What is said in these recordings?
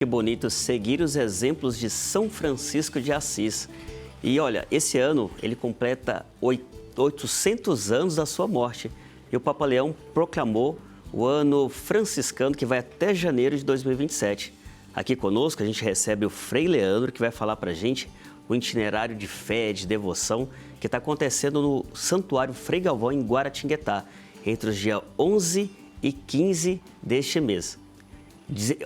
Que bonito seguir os exemplos de São Francisco de Assis. E olha, esse ano ele completa 800 anos da sua morte. E o Papa Leão proclamou o ano franciscano que vai até janeiro de 2027. Aqui conosco a gente recebe o Frei Leandro, que vai falar para a gente o itinerário de fé, de devoção que está acontecendo no Santuário Frei Galvão em Guaratinguetá, entre os dias 11 e 15 deste mês.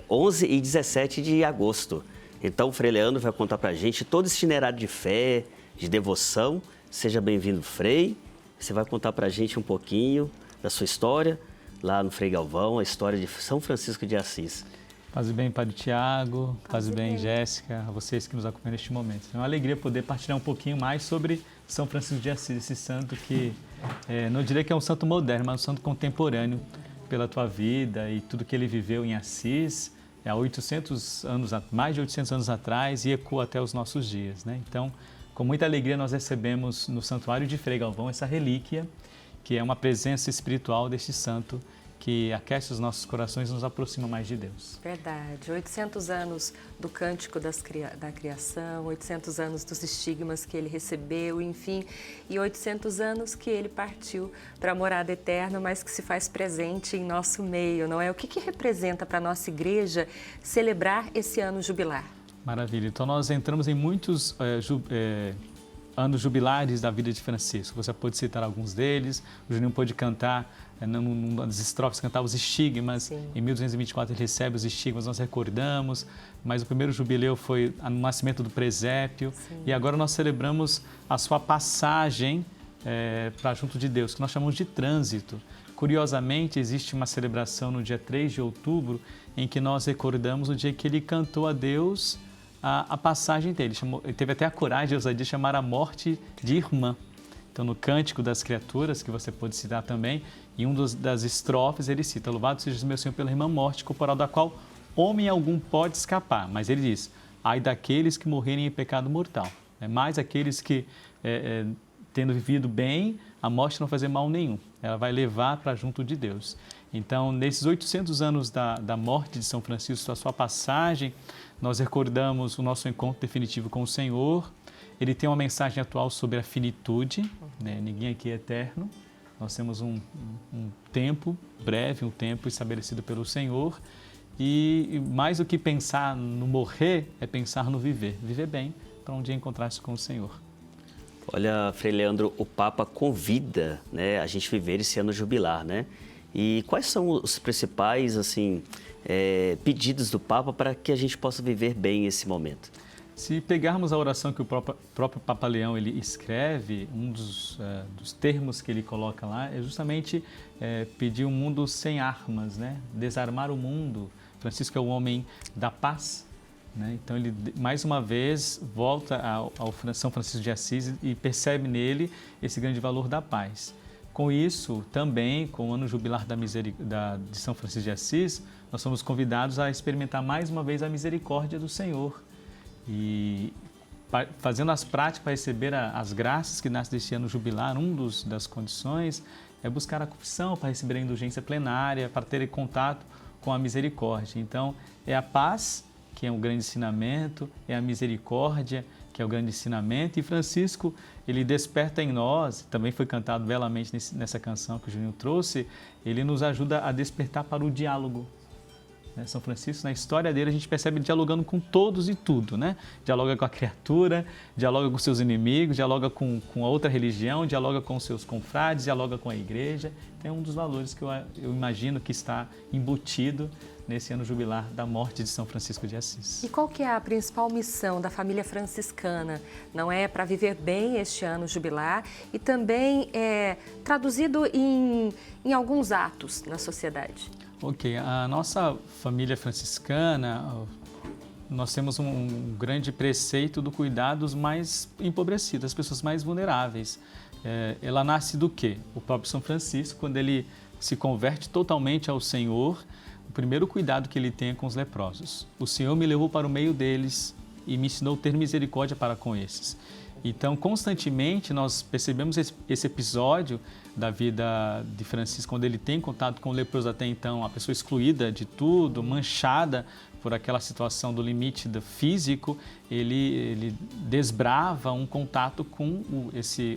11 e 17 de agosto. Então, o Frei Leandro vai contar para a gente todo esse itinerário de fé, de devoção. Seja bem-vindo, Frei. Você vai contar para a gente um pouquinho da sua história lá no Frei Galvão, a história de São Francisco de Assis. Paz e bem, Padre Tiago, paz e bem, Jéssica, a vocês que nos acompanham neste momento. É uma alegria poder partilhar um pouquinho mais sobre São Francisco de Assis, esse santo que, não diria que é um santo moderno, mas um santo contemporâneo, pela tua vida e tudo que ele viveu em Assis há 800 anos, mais de 800 anos atrás, e ecoa até os nossos dias, né? Então, com muita alegria nós recebemos no Santuário de Frei Galvão essa relíquia, que é uma presença espiritual deste santo que aquece os nossos corações e nos aproxima mais de Deus. Verdade. 800 anos do cântico da criação, 800 anos dos estigmas que ele recebeu, enfim, e 800 anos que ele partiu para a morada eterna, mas que se faz presente em nosso meio, não é? O que representa para a nossa igreja celebrar esse ano jubilar? Maravilha. Então nós entramos em muitos anos jubilares da vida de Francisco. Você pode citar alguns deles. O Juninho pôde cantar, numa das estrofes, cantava os estigmas. Sim. Em 1224 ele recebe os estigmas, nós recordamos. Mas o primeiro jubileu foi no nascimento do presépio. Sim. E agora nós celebramos a sua passagem para junto de Deus, que nós chamamos de trânsito. Curiosamente, existe uma celebração no dia 3 de outubro, em que nós recordamos o dia que ele cantou a Deus a passagem dele. Ele teve até a coragem e a ousadia de chamar a morte de irmã. Então, no Cântico das Criaturas, que você pode citar também, em das estrofes ele cita: louvado seja o meu Senhor pela irmã morte, corporal da qual homem algum pode escapar. Mas ele diz: ai daqueles que morrerem em pecado mortal. Mais aqueles que, tendo vivido bem, a morte não fazer mal nenhum. Ela vai levar para junto de Deus. Então, nesses 800 anos da morte de São Francisco, a sua passagem, nós recordamos o nosso encontro definitivo com o Senhor. Ele tem uma mensagem atual sobre a finitude, né? Ninguém aqui é eterno. Nós temos um tempo breve, um tempo estabelecido pelo Senhor. E mais do que pensar no morrer, é pensar no viver. Viver bem, para um dia encontrar-se com o Senhor. Olha, Frei Leandro, o Papa convida, né, a gente viver esse ano jubilar, né? E quais são os principais, assim, pedidos do Papa para que a gente possa viver bem esse momento? Se pegarmos a oração que o próprio Papa Leão ele escreve, um dos termos que ele coloca lá é justamente pedir um mundo sem armas, né? Desarmar o mundo. Francisco é o homem da paz, né? Então ele mais uma vez volta ao São Francisco de Assis e percebe nele esse grande valor da paz. Com isso, também, com o ano jubilar de São Francisco de Assis, nós somos convidados a experimentar mais uma vez a misericórdia do Senhor. E fazendo as práticas para receber as graças que nascem deste ano jubilar, das condições é buscar a confissão para receber a indulgência plenária, para ter contato com a misericórdia. Então, é a paz, que é um grande ensinamento, é a misericórdia, que é o grande ensinamento, e Francisco, ele desperta em nós, também foi cantado belamente nessa canção que o Juninho trouxe, ele nos ajuda a despertar para o diálogo. São Francisco, na história dele, a gente percebe ele dialogando com todos e tudo, né? Dialoga com a criatura, dialoga com seus inimigos, dialoga com a outra religião, dialoga com seus confrades, dialoga com a igreja. Então, é um dos valores que eu imagino que está embutido nesse ano jubilar da morte de São Francisco de Assis. E qual que é a principal missão da família franciscana? Não é para viver bem este ano jubilar e também traduzido em alguns atos na sociedade? Ok, a nossa família franciscana, nós temos um grande preceito do cuidado dos mais empobrecidos, das pessoas mais vulneráveis. Ela nasce do quê? O próprio São Francisco, quando ele se converte totalmente ao Senhor, o primeiro cuidado que ele tem é com os leprosos. O Senhor me levou para o meio deles e me ensinou a ter misericórdia para com esses. Então, constantemente, nós percebemos esse episódio da vida de Francisco, quando ele tem contato com o leproso até então, a pessoa excluída de tudo, manchada por aquela situação do limite do físico, ele desbrava um contato com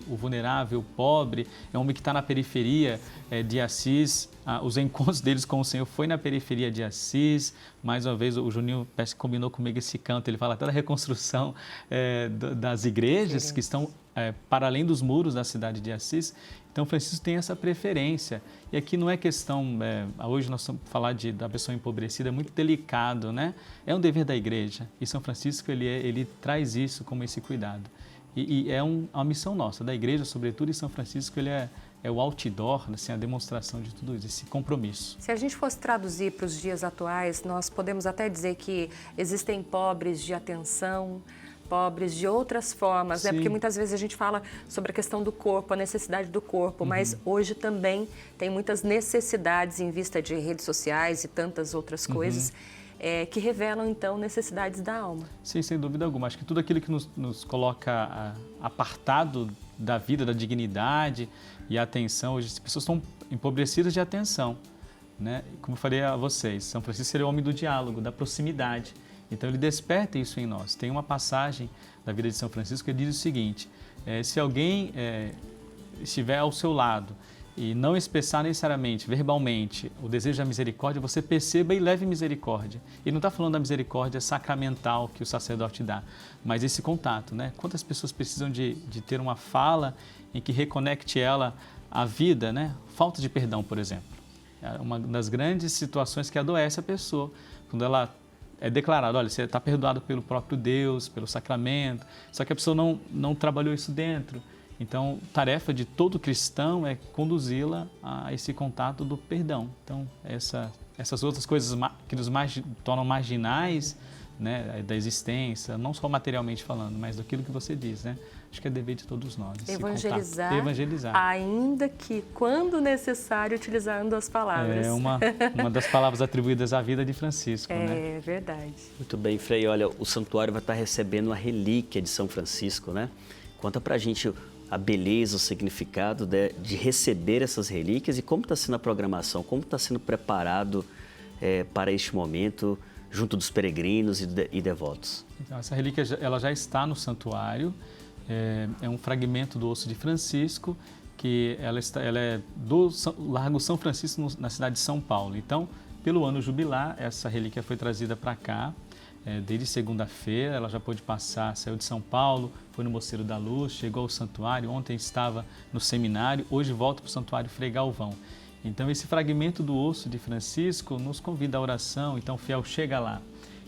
o vulnerável, o pobre, é um homem que está na periferia de Assis. Os encontros deles com o Senhor foi na periferia de Assis. Mais uma vez, o Juninho parece que combinou comigo esse canto, ele fala até da reconstrução das igrejas que estão para além dos muros da cidade de Assis. Então, Francisco tem essa preferência. E aqui não é questão, hoje nós vamos falar da pessoa empobrecida, é muito delicado, né? É um dever da igreja. E São Francisco, ele traz isso como esse cuidado. E é uma missão nossa, da igreja, sobretudo, e São Francisco, ele é o outdoor, assim, a demonstração de tudo isso, esse compromisso. Se a gente fosse traduzir para os dias atuais, nós podemos até dizer que existem pobres de atenção, pobres de outras formas, né? Porque muitas vezes a gente fala sobre a questão do corpo, a necessidade do corpo, mas hoje também tem muitas necessidades em vista de redes sociais e tantas outras coisas que revelam, então, necessidades da alma. Sim, sem dúvida alguma. Acho que tudo aquilo que nos coloca apartado da vida, da dignidade e atenção, hoje as pessoas estão empobrecidas de atenção, né? Como eu falei a vocês, São Francisco seria o homem do diálogo, da proximidade. Então, ele desperta isso em nós. Tem uma passagem da vida de São Francisco que diz o seguinte: se alguém estiver ao seu lado e não expressar necessariamente, verbalmente, o desejo da misericórdia, você perceba e leve misericórdia. Ele não está falando da misericórdia sacramental que o sacerdote dá, mas esse contato, né? Quantas pessoas precisam de ter uma fala em que reconecte ela à vida, né? Falta de perdão, por exemplo. É uma das grandes situações que adoece a pessoa, quando ela é declarado, olha, você está perdoado pelo próprio Deus, pelo sacramento, só que a pessoa não trabalhou isso dentro. Então, tarefa de todo cristão é conduzi-la a esse contato do perdão. Então, essas outras coisas que nos tornam marginais, né, da existência, não só materialmente falando, mas daquilo que você diz, né? Acho que é dever de todos nós. Evangelizar, ainda que, quando necessário, utilizando as palavras. É uma das palavras atribuídas à vida de Francisco, né? É verdade. Muito bem, Frei. Olha, o santuário vai estar recebendo a relíquia de São Francisco, né? Conta pra gente a beleza, o significado de receber essas relíquias e como está sendo a programação, como está sendo preparado para este momento junto dos peregrinos e devotos. Então, essa relíquia ela já está no santuário, é um fragmento do osso de Francisco, que ela é do Largo São Francisco, na cidade de São Paulo. Então, pelo ano jubilar, essa relíquia foi trazida para cá, desde segunda-feira, ela já pôde passar, saiu de São Paulo, foi no Mosteiro da Luz, chegou ao santuário, ontem estava no seminário, hoje volta para o santuário Frei Galvão. Então, esse fragmento do osso de Francisco nos convida à oração, então o fiel chega lá.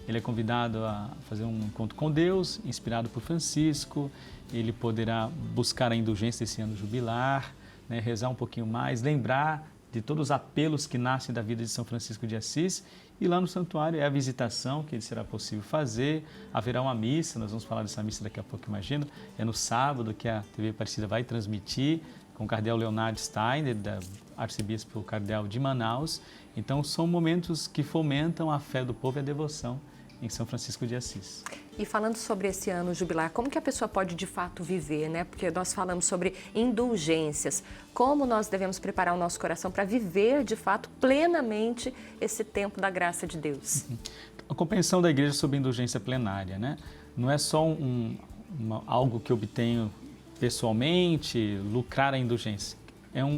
Ele é convidado a fazer um encontro com Deus, inspirado por Francisco, ele poderá buscar a indulgência desse ano jubilar, né, rezar um pouquinho mais, lembrar de todos os apelos que nascem da vida de São Francisco de Assis. E lá no santuário é a visitação que será possível fazer, haverá uma missa, nós vamos falar dessa missa daqui a pouco, imagino, é no sábado que a TV Aparecida vai transmitir, com o cardeal Leonardo Steiner, da arcebispo cardeal de Manaus. Então, são momentos que fomentam a fé do povo e a devoção em São Francisco de Assis. E falando sobre esse ano jubilar, como que a pessoa pode de fato viver, né? Porque nós falamos sobre indulgências, como nós devemos preparar o nosso coração para viver de fato plenamente esse tempo da graça de Deus. A compreensão da igreja sobre indulgência plenária, né? Não é só algo que eu obtenho pessoalmente, lucrar a indulgência.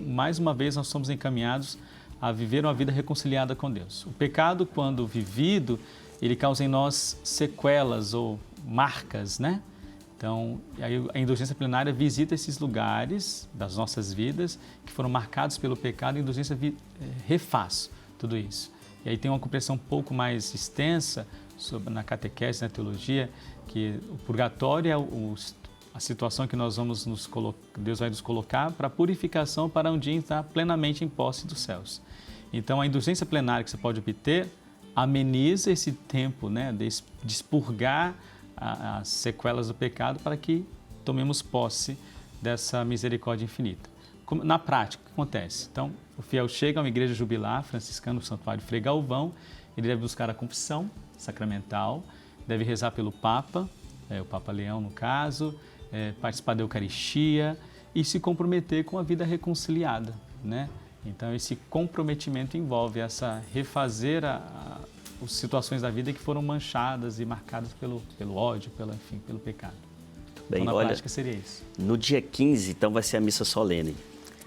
Mais uma vez, nós somos encaminhados a viver uma vida reconciliada com Deus. O pecado, quando vivido, ele causa em nós sequelas ou marcas, né? Então, a indulgência plenária visita esses lugares das nossas vidas que foram marcados pelo pecado, e a indulgência refaz tudo isso. E aí tem uma compreensão um pouco mais extensa na catequese, na teologia, que o purgatório é a situação que Deus vai nos colocar para a purificação, para um dia estar plenamente em posse dos céus. Então, a indulgência plenária que você pode obter ameniza esse tempo, né, de expurgar as sequelas do pecado para que tomemos posse dessa misericórdia infinita. Na prática, o que acontece? Então, o fiel chega a uma igreja jubilar franciscana, no santuário Frei Galvão, ele deve buscar a confissão sacramental, deve rezar pelo Papa, o Papa Leão no caso, participar da Eucaristia e se comprometer com a vida reconciliada, né? Então, esse comprometimento envolve refazer situações da vida que foram manchadas e marcadas pelo ódio, enfim, pelo pecado. Bem, então, na olha, prática seria isso. No dia 15, então, vai ser a missa solene.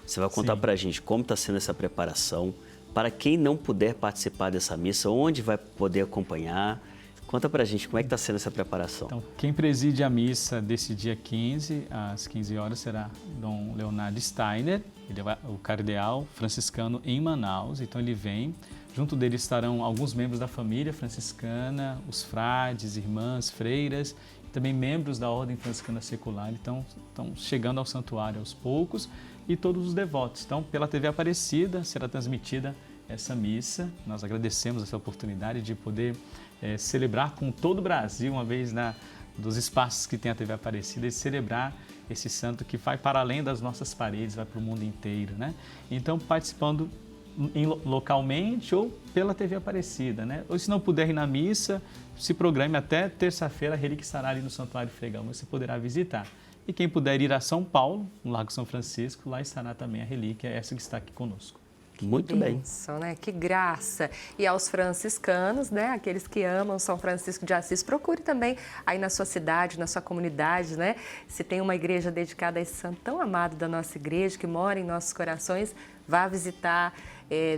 Você vai contar Sim. para a gente como está sendo essa preparação. Para quem não puder participar dessa missa, onde vai poder acompanhar? Conta para a gente como é que está sendo essa preparação. Então, quem preside a missa desse dia 15, às 15 horas, será Dom Leonardo Steiner, ele é o cardeal franciscano em Manaus. Então, ele vem. Junto dele estarão alguns membros da família franciscana, os frades, irmãs, freiras, e também membros da Ordem Franciscana Secular. Então, estão chegando ao santuário aos poucos, e todos os devotos. Então, pela TV Aparecida será transmitida essa missa. Nós agradecemos essa oportunidade de poder celebrar com todo o Brasil, uma vez dos espaços que tem a TV Aparecida, e celebrar esse santo que vai para além das nossas paredes, vai para o mundo inteiro, né? Então, participando localmente ou pela TV Aparecida, né? Ou se não puder ir na missa, se programe até terça-feira, a relíquia estará ali no Santuário Fregão, você poderá visitar. E quem puder ir a São Paulo, no Largo São Francisco, lá estará também a relíquia, essa que está aqui conosco. Muito bem. Né? Que graça. E aos franciscanos, né? Aqueles que amam São Francisco de Assis, procure também aí na sua cidade, na sua comunidade, né? Se tem uma igreja dedicada a esse santo tão amado da nossa igreja, que mora em nossos corações, vá visitar,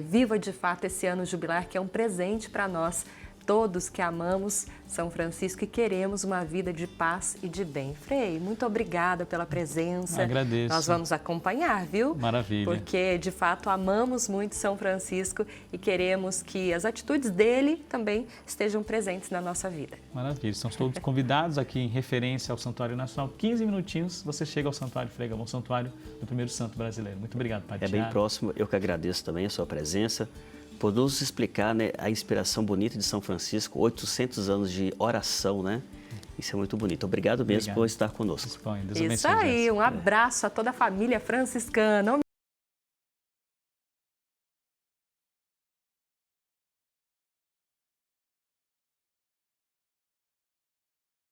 viva de fato esse ano jubilar, que é um presente para nós, todos que amamos São Francisco e queremos uma vida de paz e de bem. Frei, muito obrigada pela presença. Agradeço. Nós vamos acompanhar, viu? Maravilha. Porque, de fato, amamos muito São Francisco e queremos que as atitudes dele também estejam presentes na nossa vida. Maravilha. Estão todos convidados aqui em referência ao Santuário Nacional. 15 minutinhos, você chega ao Santuário Fregão, o santuário do primeiro santo brasileiro. Muito obrigado, Padre É Tiago. bem próximo. Eu que agradeço também a sua presença, por nos explicar, né, a inspiração bonita de São Francisco, 800 anos de oração, né? Isso é muito bonito. Obrigado mesmo por estar conosco. Deus Isso abençoe, aí, Jéssica. um abraço a toda a família franciscana.